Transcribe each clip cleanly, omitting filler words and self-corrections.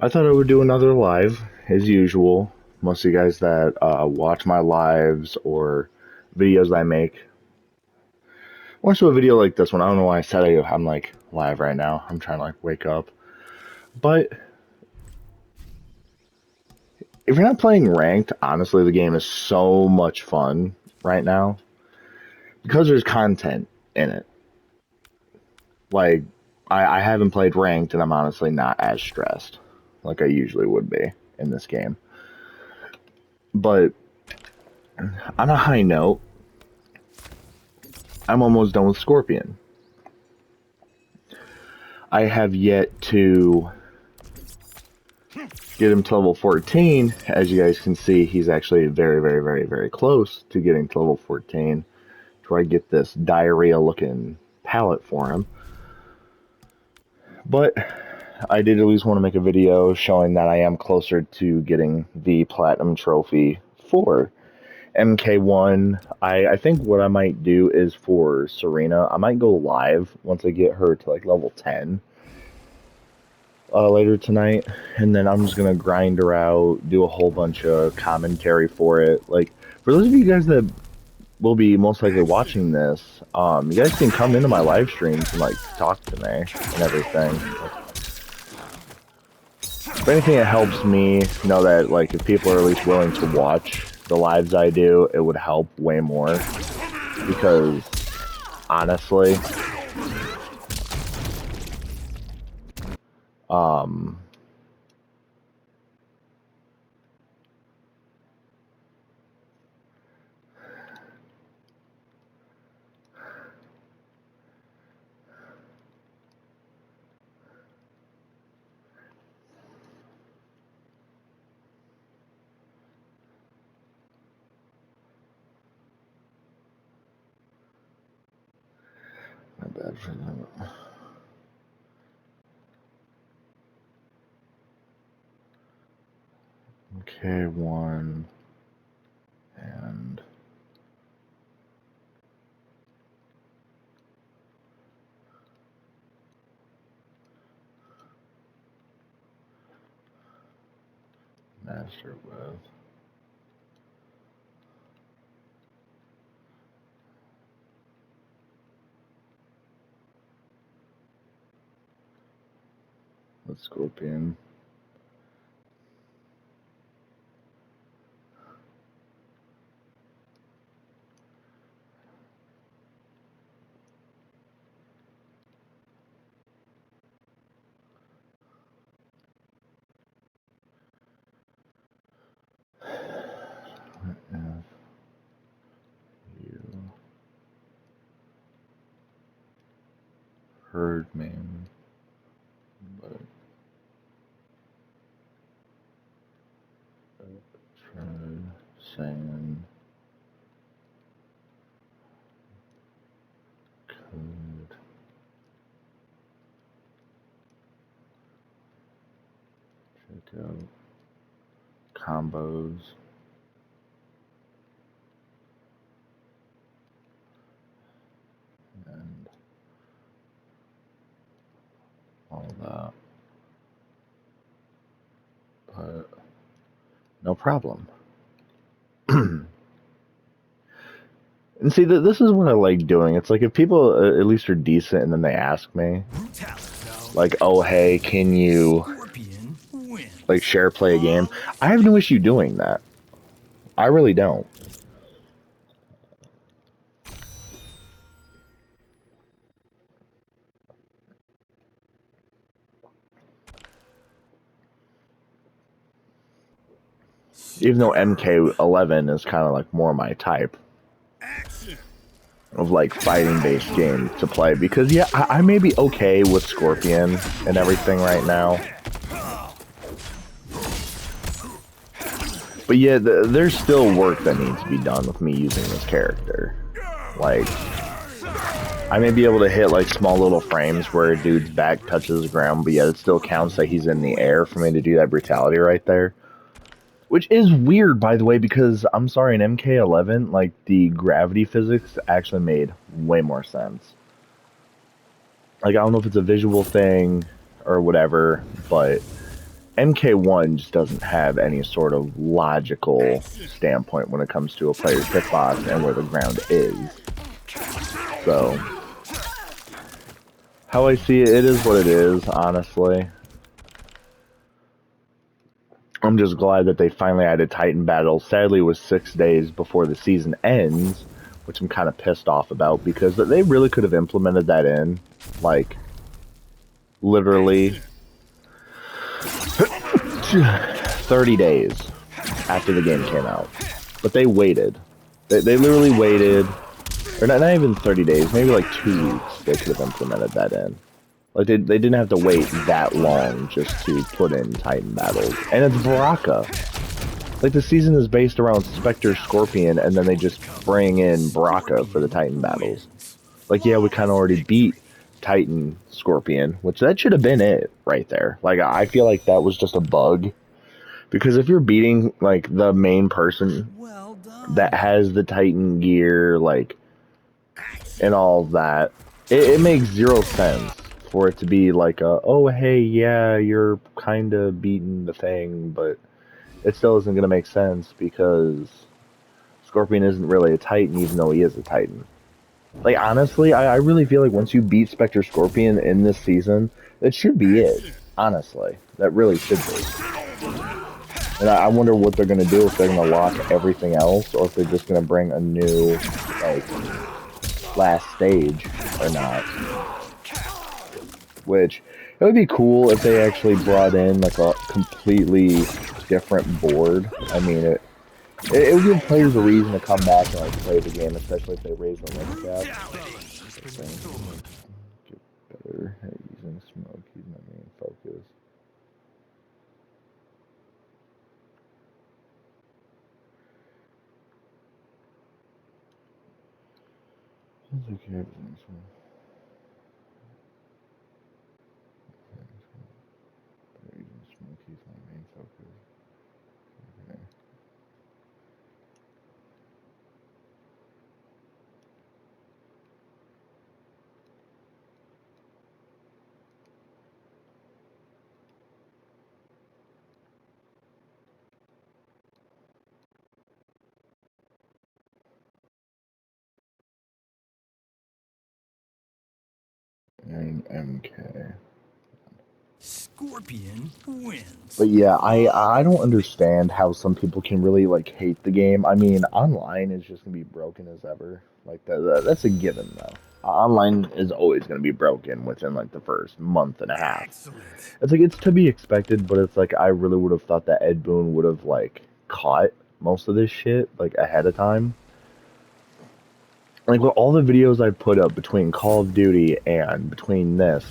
I thought I would do another live, as usual. Most of you guys that watch my lives or videos I make, more so a video like this one. I don't know why I said I'm like live right now. I'm trying to like wake up. But if you're not playing ranked, honestly, the game is so much fun right now because there's content in it. Like, I haven't played ranked, and I'm honestly not as stressed like I usually would be in this game. But on a high note, I'm almost done with Scorpion. I have yet to get him to level 14. As you guys can see, he's actually very, very, very, very close to getting to level 14 to where I get this diarrhea looking palette for him. But I did at least want to make a video showing that I am closer to getting the Platinum Trophy for MK1. I think what I might do is for Serena, I might go live once I get her to like level 10 later tonight, and then I'm just gonna grind her out, do a whole bunch of commentary for it. Like, for those of you guys that will be most likely watching this, you guys can come into my live streams and like talk to me and everything. If anything, it helps me know that like if people are at least willing to watch the lives I do, it would help way more. Because honestly, um, not bad for them. Okay, one and master with. With Scorpion. If you heard me, but tried saying could check out combos and all that, but no problem. And see, this is what I like doing. It's like if people at least are decent and then they ask me, like, oh, hey, can you, like, share play a game? I have no issue doing that. I really don't. Even though MK11 is kind of like more my type of like fighting based game to play, because yeah, I may be okay with Scorpion and everything right now, but yeah, there's still work that needs to be done with me using this character. Like, I may be able to hit like small little frames where a dude's back touches the ground, but yet it still counts that he's in the air for me to do that brutality right there. Which is weird, by the way, because I'm sorry, in MK11, like, the gravity physics actually made way more sense. Like, I don't know if it's a visual thing or whatever, but MK1 just doesn't have any sort of logical standpoint when it comes to a player's hitbox and where the ground is. So, how I see it, it is what it is, honestly. I'm just glad that they finally added Titan battles. Sadly, it was 6 days before the season ends, which I'm kind of pissed off about, because they really could have implemented that in, like, literally 30 days after the game came out. But they waited. They literally waited, or not even 30 days, maybe like 2 weeks they could have implemented that in. Like, they didn't have to wait that long just to put in Titan battles. And it's Baraka. Like, the season is based around Spectre, Scorpion, and then they just bring in Baraka for the Titan battles. Like, yeah, we kind of already beat Titan, Scorpion, which that should have been it right there. Like, I feel like that was just a bug. Because if you're beating, like, the main person that has the Titan gear, like, and all of that, it makes 0 sense for it to be like oh, hey, yeah, you're kind of beating the thing, but it still isn't going to make sense because Scorpion isn't really a Titan, even though he is a Titan. Like, honestly, I really feel like once you beat Spectre Scorpion in this season, that should be it. Honestly, that really should be. And I wonder what they're going to do, if they're going to lock everything else, or if they're just going to bring a new, like, last stage, or not. Which, it would be cool if they actually brought in, like, a completely different board. I mean, it would give players a reason to come back and, like, play the game, especially if they raise the limit cap. Get better at using smoke, he's my main focus. Okay, everything's fine. Using smoke, he's my main focus. Okay. And MK. Scorpion wins. But yeah, I don't understand how some people can really, like, hate the game. I mean, online is just gonna be broken as ever. Like, that's a given, though. Online is always gonna be broken within, like, the first month and a half. Excellent. It's like, it's to be expected, but it's like, I really would have thought that Ed Boon would have, like, caught most of this shit, like, ahead of time. Like, with all the videos I put up between Call of Duty and between this,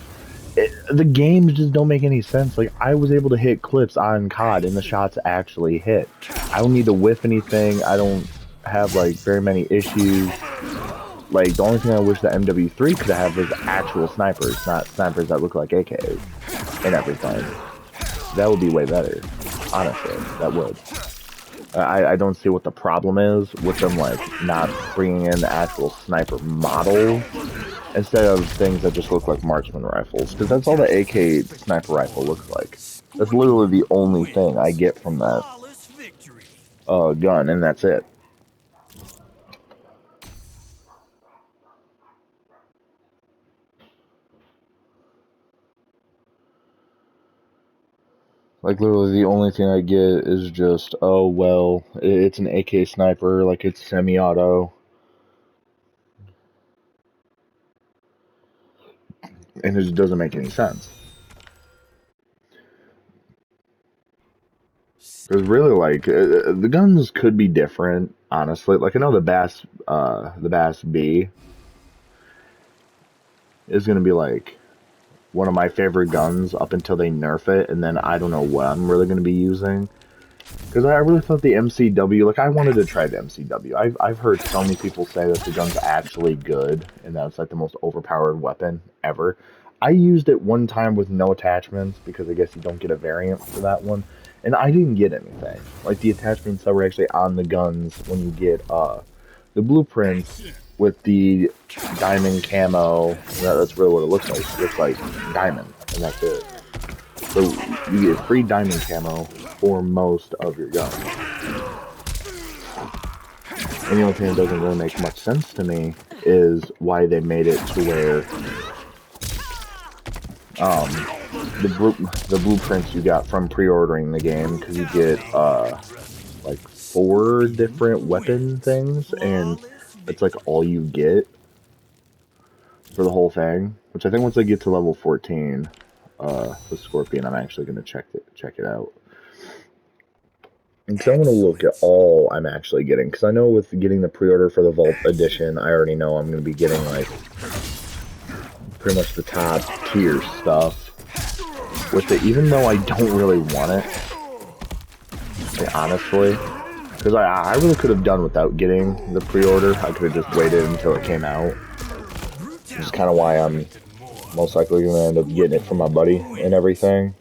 the games just don't make any sense. Like, I was able to hit clips on COD, and the shots actually hit. I don't need to whiff anything. I don't have, like, very many issues. Like, the only thing I wish the MW3 could have was actual snipers, not snipers that look like AKs and everything. That would be way better. Honestly, that would. I don't see what the problem is with them, like, not bringing in the actual sniper model instead of things that just look like marksman rifles, because that's all the AK sniper rifle looks like. That's literally the only thing I get from that gun, and that's it. Like, literally the only thing I get is just, oh, well, it's an AK sniper, like, it's semi-auto. And it just doesn't make any sense. Because really, like, the guns could be different, honestly. Like, I know the Bass B is going to be, like, one of my favorite guns up until they nerf it, and then I don't know what I'm really going to be using. Because I really thought the MCW, like, I wanted to try the MCW. I've heard so many people say that the gun's actually good, and that it's, like, the most overpowered weapon ever. I used it one time with no attachments, because I guess you don't get a variant for that one, and I didn't get anything. Like, the attachments that were actually on the guns when you get, the blueprints with the diamond camo, that's really what it looks like. It looks like diamond, and that's it. So you get free diamond camo for most of your guns. And the only thing that doesn't really make much sense to me is why they made it to where the blueprints you got from pre-ordering the game, because you get like 4 different weapon things, and it's like all you get for the whole thing. Which I think once I get to level 14 with Scorpion, I'm actually going to check it out. And so I'm going to look at all I'm actually getting, because I know with getting the pre-order for the Vault Edition, I already know I'm going to be getting like pretty much the top tier stuff with it, even though I don't really want it, like, honestly, because I really could have done without getting the pre-order. I could have just waited until it came out, which is kind of why I'm most likely going to end up getting it from my buddy and everything,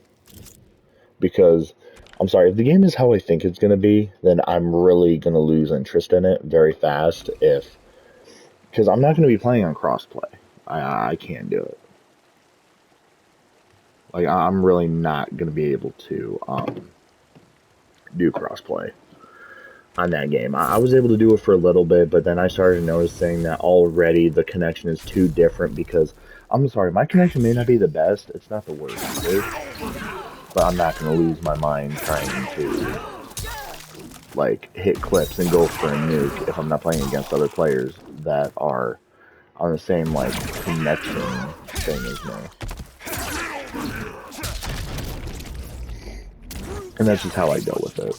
because I'm sorry, if the game is how I think it's going to be, then I'm really going to lose interest in it very fast, because I'm not going to be playing on crossplay. I can't do it. Like, I'm really not going to be able to do crossplay on that game. I was able to do it for a little bit, but then I started noticing that already the connection is too different, because, I'm sorry, my connection may not be the best, it's not the worst either, but I'm not going to lose my mind trying to, like, hit clips and go for a nuke if I'm not playing against other players that are on the same, like, connection thing as me. And that's just how I go with it.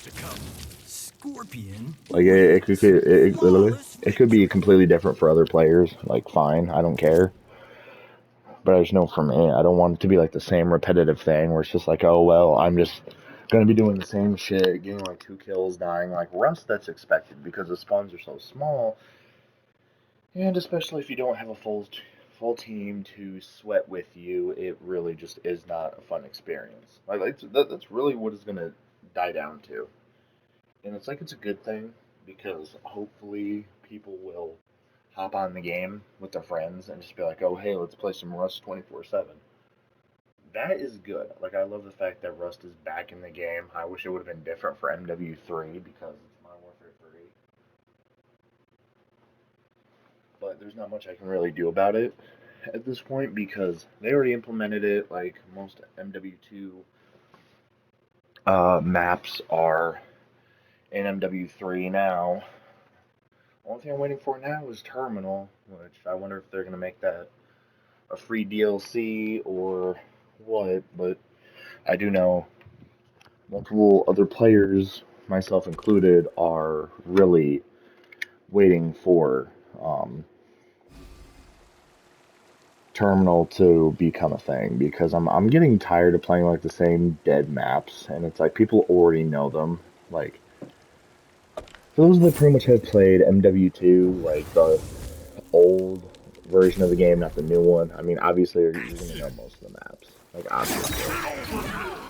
Like, it could be completely different for other players. Like, fine, I don't care. But I just know for me, I don't want it to be like the same repetitive thing where it's just like, oh, well, I'm just going to be doing the same shit, getting like 2 kills, dying. Like, Rust, that's expected because the spawns are so small. And especially if you don't have a full team to sweat with you, it really just is not a fun experience. Like that's really what it's going to die down to. And it's like it's a good thing, because hopefully people will hop on the game with their friends and just be like, oh, hey, let's play some Rust 24/7. That is good. Like, I love the fact that Rust is back in the game. I wish it would have been different for MW3, because it's Modern Warfare 3. But there's not much I can really do about it at this point, because they already implemented it. Like, most MW2 maps are in MW3 now. The only thing I'm waiting for now is Terminal, which I wonder if they're going to make that a free DLC or what, but I do know multiple other players, myself included, are really waiting for Terminal to become a thing, because I'm getting tired of playing like the same dead maps, and it's like people already know them. Like, for those that pretty much have played MW2, like the old version of the game, not the new one. I mean, obviously you're going to know most of the maps. Like, obviously,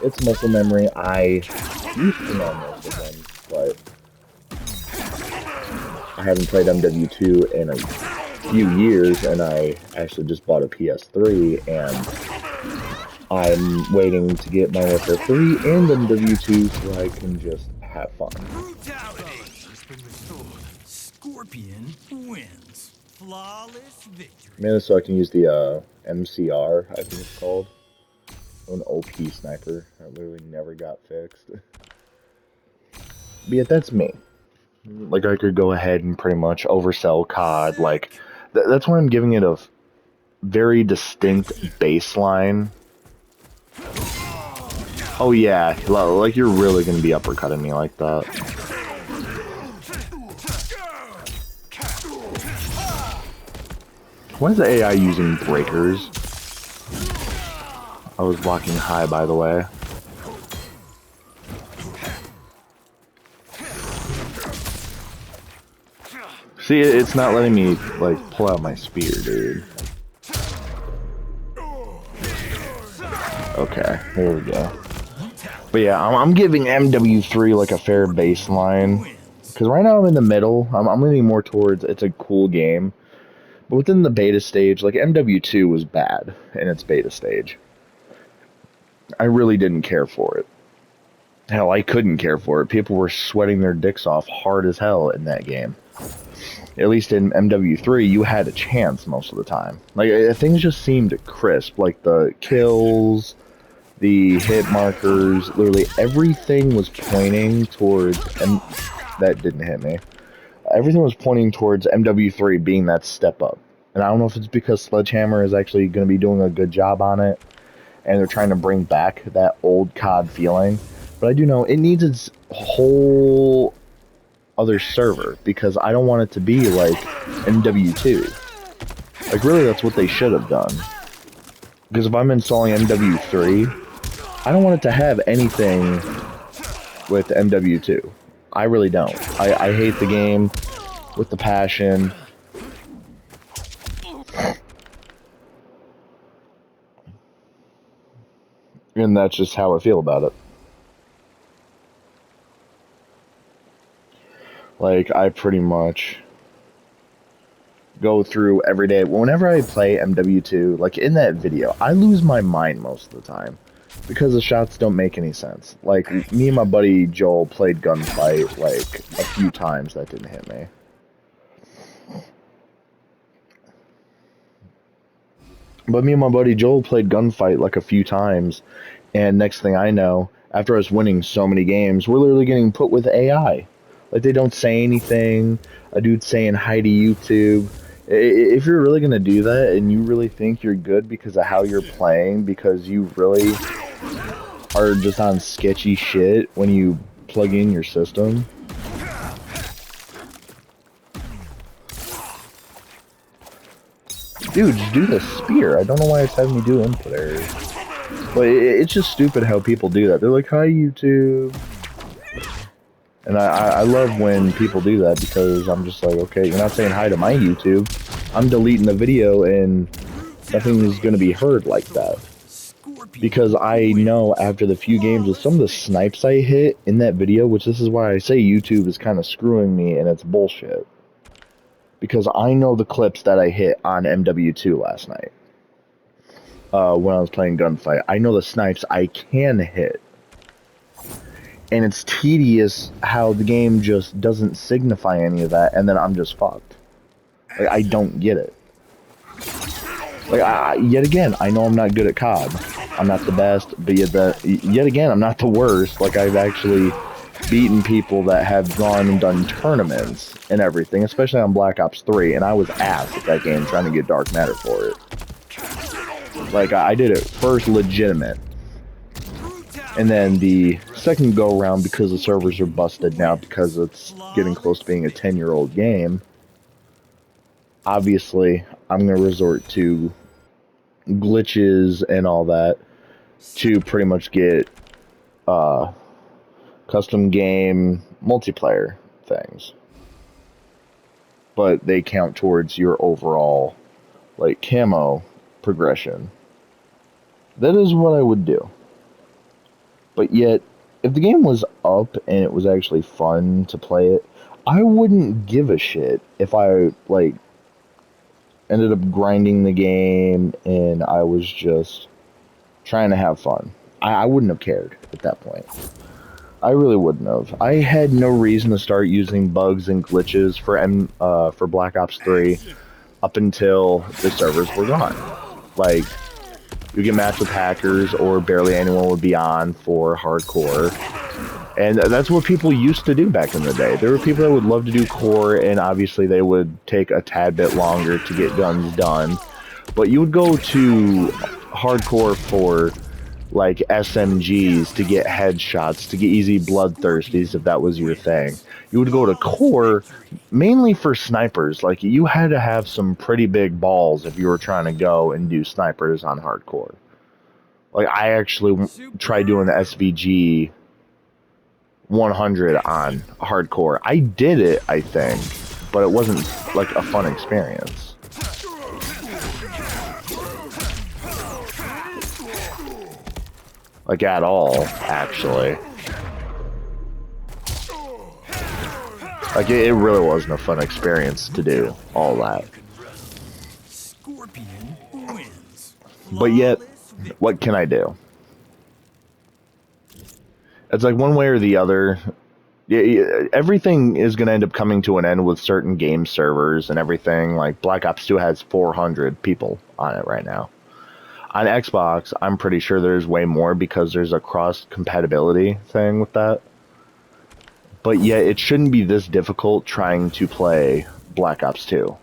it's muscle memory. I used to know most of them, but I haven't played MW2 in a few years, and I actually just bought a PS3, and I'm waiting to get Modern Warfare 3 and MW2 so I can just have fun. Scorpion wins. Flawless victory. Man, so I can use the MCR, I think it's called. An OP sniper that literally never got fixed. But yeah, that's me. Like, I could go ahead and pretty much oversell COD. Like, that's why I'm giving it a very distinct baseline. Oh yeah, like, you're really gonna be uppercutting me like that. Why is the AI using breakers? I was blocking high, by the way. See, it's not letting me, like, pull out my spear, dude. Okay, here we go. But yeah, I'm giving MW3 like a fair baseline, because right now I'm in the middle. I'm leaning more towards it's a cool game. But within the beta stage, like, MW2 was bad in its beta stage. I really didn't care for it. Hell, I couldn't care for it. People were sweating their dicks off hard as hell in that game. At least in MW3, you had a chance most of the time. Like, things just seemed crisp. Like, the kills, the hit markers, literally everything was pointing towards... And that didn't hit me. Everything was pointing towards MW3 being that step up. And I don't know if it's because Sledgehammer is actually going to be doing a good job on it, and they're trying to bring back that old COD feeling. But I do know it needs its whole other server, because I don't want it to be like MW2. Like, really, that's what they should have done. Because if I'm installing MW3, I don't want it to have anything with MW2. I really don't. I hate the game with the passion. And that's just how I feel about it. Like, I pretty much go through every day. Whenever I play MW2, like in that video, I lose my mind most of the time. Because the shots don't make any sense. Like, me and my buddy Joel played Gunfight, like, a few times. That didn't hit me. But me and my buddy Joel played Gunfight, like, a few times. And next thing I know, after I was winning so many games, we're literally getting put with AI. Like, they don't say anything. A dude saying hi to YouTube. If you're really going to do that, and you really think you're good because of how you're playing, because you really are just on sketchy shit when you plug in your system. Dude, just do the spear. I don't know why it's having me do input errors. But it's just stupid how people do that. They're like, hi, YouTube. And I love when people do that, because I'm just like, okay, you're not saying hi to my YouTube. I'm deleting the video, and nothing is going to be heard like that. Because I know after the few games with some of the snipes I hit in that video, which this is why I say YouTube is kind of screwing me, and it's bullshit. Because I know the clips that I hit on MW2 last night. When I was playing Gunfight. I know the snipes I can hit. And it's tedious how the game just doesn't signify any of that, and then I'm just fucked. Like, I don't get it. Like, yet again, I know I'm not good at COD. I'm not the best, but yet again, I'm not the worst. Like, I've actually beaten people that have gone and done tournaments and everything, especially on Black Ops 3, and I was ass at that game trying to get Dark Matter for it. Like, I did it first legitimate. And then the second go-around, because the servers are busted now, because it's getting close to being a 10-year-old game, obviously, I'm going to resort to glitches and all that to pretty much get custom game multiplayer things. But they count towards your overall, like, camo progression. That is what I would do. But yet, if the game was up and it was actually fun to play it, I wouldn't give a shit if I, like, ended up grinding the game and I was just trying to have fun. I wouldn't have cared at that point. I really wouldn't have. I had no reason to start using bugs and glitches for Black Ops 3 up until the servers were gone. Like, you get matched with hackers, or barely anyone would be on for hardcore. And that's what people used to do back in the day. There were people that would love to do core, and obviously they would take a tad bit longer to get guns done. But you would go to hardcore for, like, SMGs to get headshots, to get easy bloodthirsties, if that was your thing. You would go to core mainly for snipers. Like, you had to have some pretty big balls if you were trying to go and do snipers on hardcore. Like, I actually tried doing the SVG 100 on hardcore. I did it, I think, but it wasn't, like, a fun experience. Like, at all, actually. Like, it really wasn't a fun experience to do all that. But yet, what can I do? It's like one way or the other. Everything is going to end up coming to an end with certain game servers and everything. Like Black Ops 2 has 400 people on it right now. On Xbox, I'm pretty sure there's way more because there's a cross-compatibility thing with that. But yet, it shouldn't be this difficult trying to play Black Ops 2.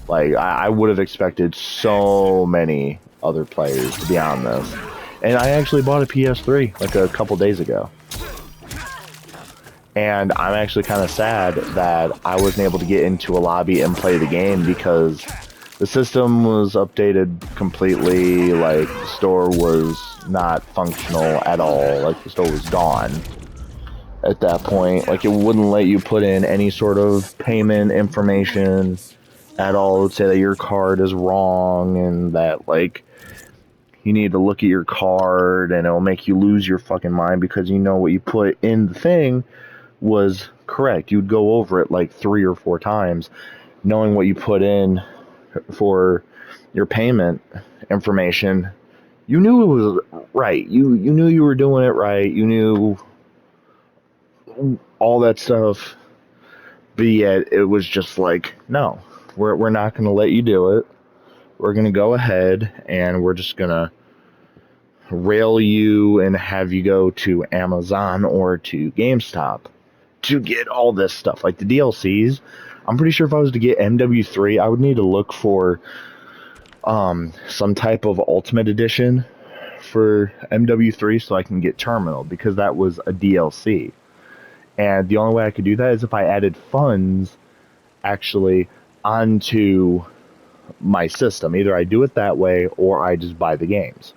Like, I would have expected so many other players to be on this. And I actually bought a PS3 like a couple days ago. And I'm actually kind of sad that I wasn't able to get into a lobby and play the game because the system was updated completely. Like, the store was not functional at all. Like, the store was gone at that point. Like, it wouldn't let you put in any sort of payment information at all. It would say that your card is wrong and that, like, you need to look at your card and it'll make you lose your fucking mind because you know what you put in the thing was correct. You'd go over it like 3 or 4 times knowing what you put in for your payment information. You knew it was right. You knew you were doing it right. You knew all that stuff, but yet it was just like, no, we're not going to let you do it. We're going to go ahead and we're just going to rail you and have you go to Amazon or to GameStop to get all this stuff. Like the DLCs, I'm pretty sure if I was to get MW3, I would need to look for some type of Ultimate Edition for MW3 so I can get Terminal, because that was a DLC. And the only way I could do that is if I added funds actually onto my system. Either I do it that way or I just buy the games.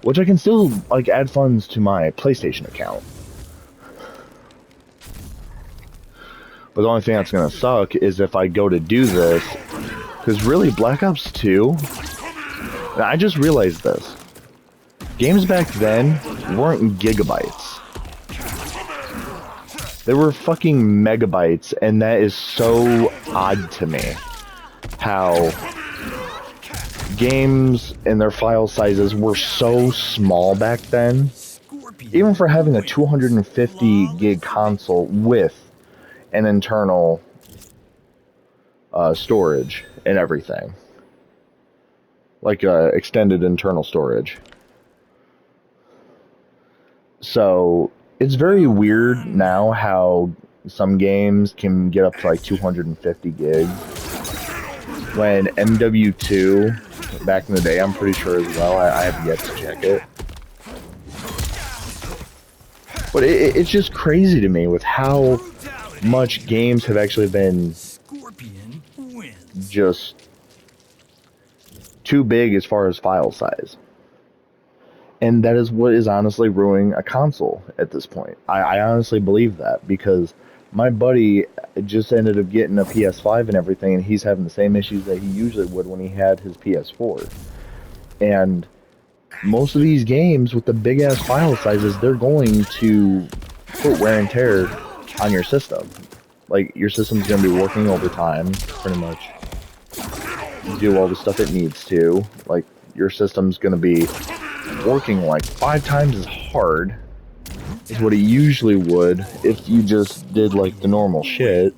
Which I can still like add funds to my PlayStation account. But the only thing that's going to suck is if I go to do this, because really Black Ops 2, I just realized this. Games back then weren't gigabytes. They were fucking megabytes, and that is so odd to me. How games and their file sizes were so small back then. Even for having a 250 gig console with an internal storage and everything. Like extended internal storage. So it's very weird now how some games can get up to like 250 gigs. When MW2, back in the day, I'm pretty sure as well, I have yet to check it. But it's just crazy to me with how much games have actually been just too big as far as file size. And that is what is honestly ruining a console at this point. I honestly believe that, because my buddy just ended up getting a PS5 and everything, and he's having the same issues that he usually would when he had his PS4. And most of these games with the big-ass file sizes, they're going to put wear and tear on your system. Like, your system's going to be working overtime, pretty much. Do all the stuff it needs to. Like, your system's going to be working like 5 times as hard as what it usually would if you just did like the normal shit.